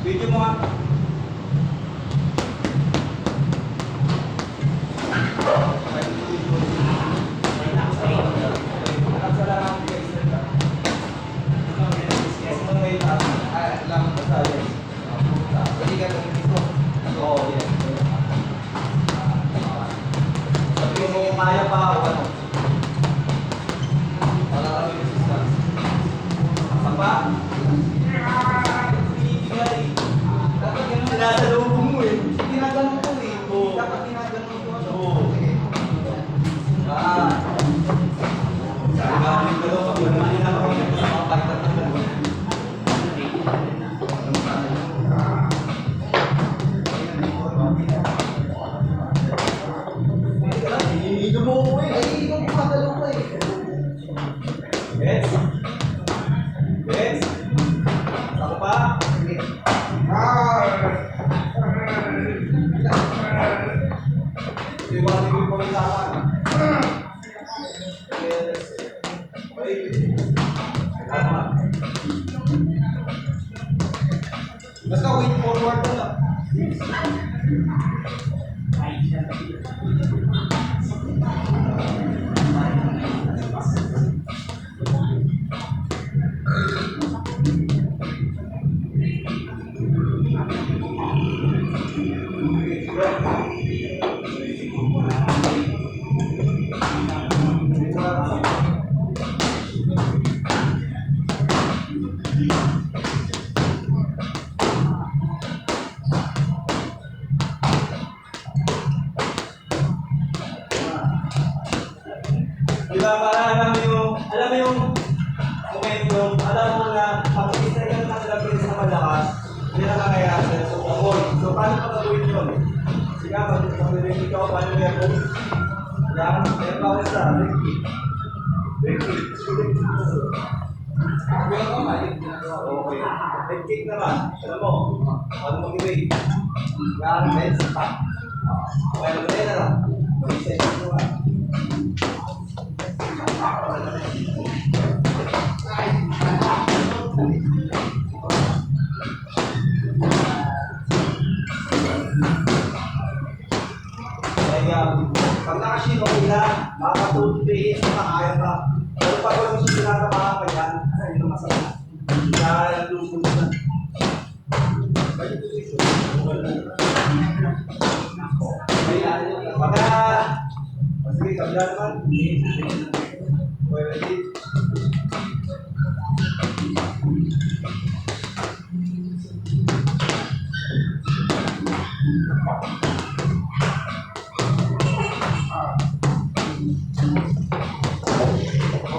Video mo nga. Kaya pa ako ano? Wala kami resistance. Saan pa? Pinibigay. Dapat ganun sinasalubong mo eh. Ginaganon ko eh. Dapat ginaganon ko ano. Gagawin ko daw pag wala na ako yung mga pagkat na gano'n. Hindi mo ko eh. Ay, hindi mo makagalo ko eh. Yes. Yes. Ako pa. Iwan ko yung pagkakaan. Yes. Okay. Basta wait forward na lang. Diba, para alam mo yung momentum, alam mo na pag-isa ka na nakalapin sa malakas, hindi na nangyayari sa sobrang boy. So, paano pa gawin yun? Sige, pag-rinig ikaw, paano yung boy? Yan, kaya pa ako sa break-kick. Break-kick. Okay. Break-kick naman. Alam mo, paano mag-iway? Yan, let's stop. Okay, mag-iway na lang. Mag-iway na lang. Pag nakasino nila, makakatulpihin sa makakaya ka. Pero pag walang sinatapakan ka yan, ay ito masama. Kaya lusunod na. Pagka, sige, kabila naman. Pwede.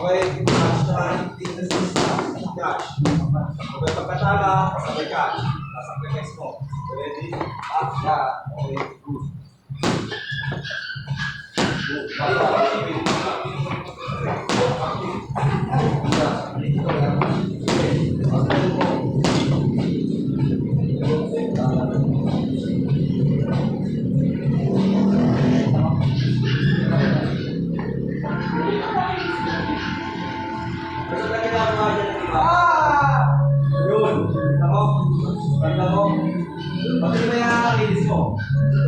Okay, catch na, catch. Okay, pagkatama, sabay catch. Sacrifice mo. Ready? Up, yeah. Okay, good. Bakit ba yung release mo?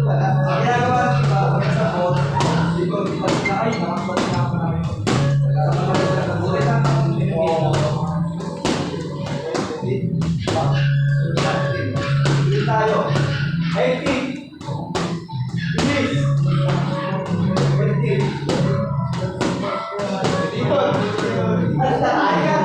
Wala. Ang ginagawa ng iba, pag sa bot, hindi ko ipag na ay, nakakabalik na ako namin. Wala naman ako sa kabulit lang ang pinipin mo. Hindi tayo. 18. Finish. 20. Dito. Ano sa kaya?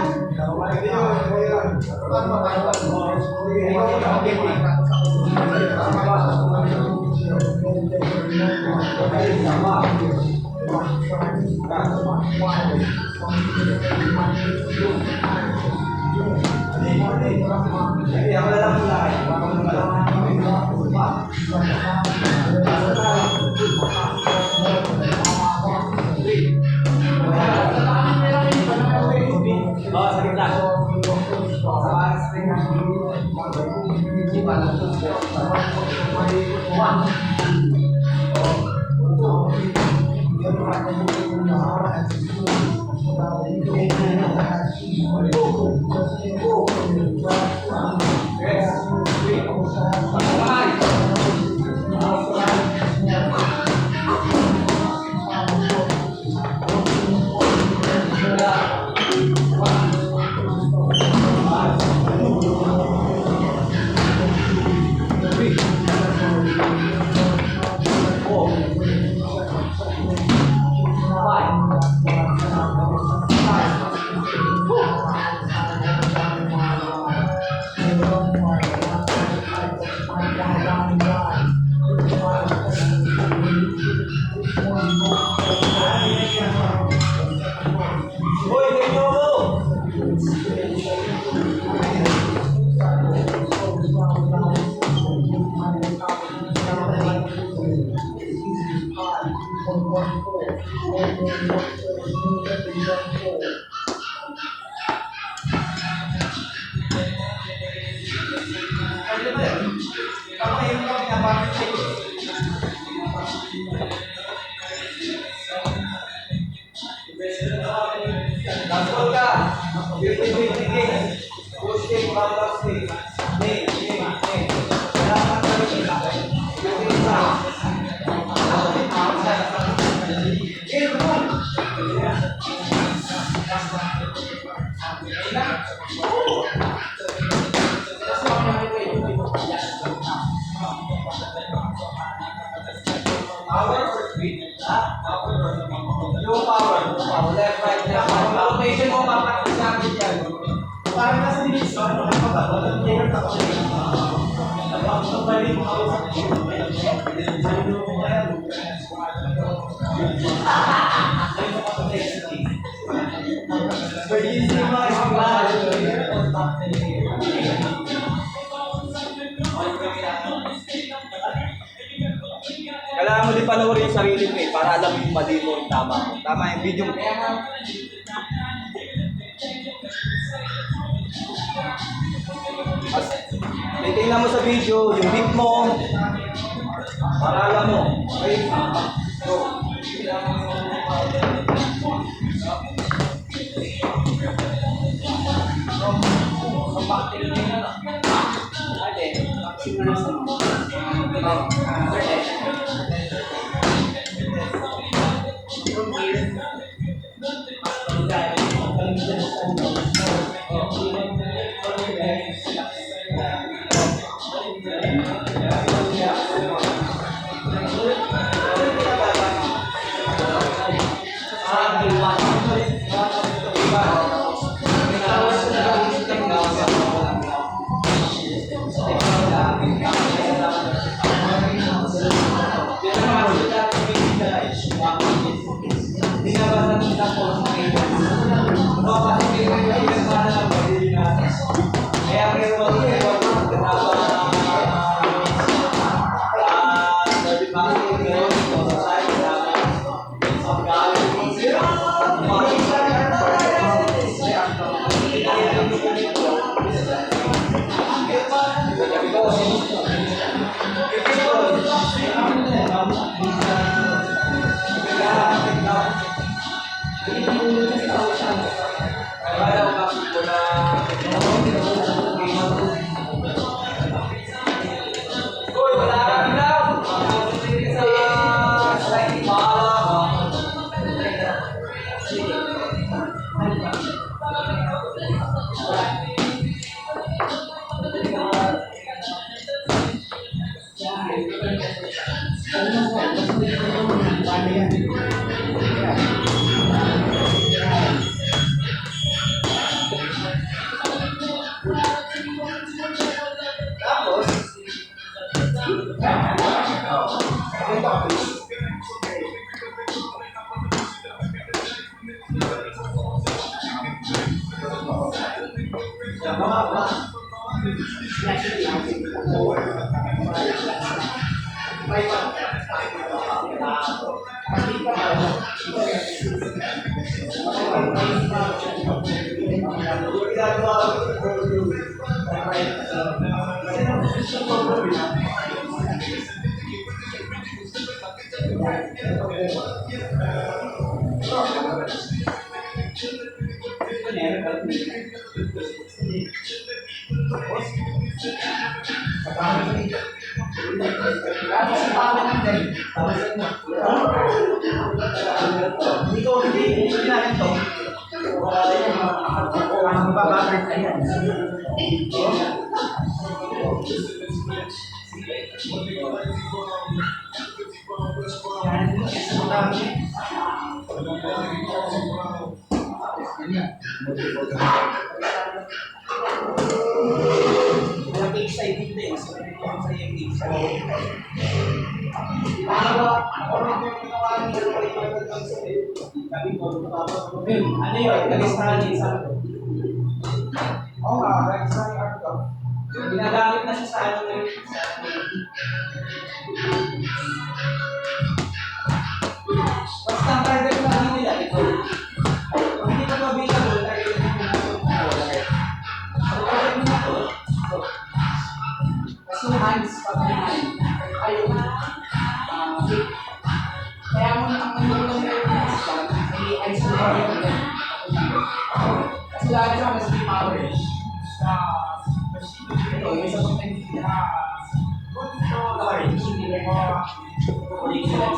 Hoy, ganyo mo! Baskol ka! Push kick, backup kick. Ning. Kailangan ka rin. Power or speed? Yung power. Left, right, left. Rotation mo, papractice natin yan. Parang nasa division, walang player ka pa rin. Balik mo ako sa kailangan mo din panoorin yung sarili mo para alam mo yung mali mo, yung tama mo. Tama yung video mo. Titingnan mo sa video, yung beat mo, para alam mo. Okay? So, Hindi ko, hindi natin to. Ang bababert na yan. Walang cake side dito eh. Mas maganda yung sa yung cake side. Ano yun? Nag-install yun sa oo nga, nag-install yung art ko. Ginagamit na siya sa ano ngayon. Basta ang target na din nila ito. Kung hindi pa available, target na yung so, target nila ito. So, hands pag ayaw na. Kaya mo na ang manulong na yung husband, ay ice cream na yun. Kasi lalo siya mas may power. Ito, yung isa pang nagtitin na orange. Original.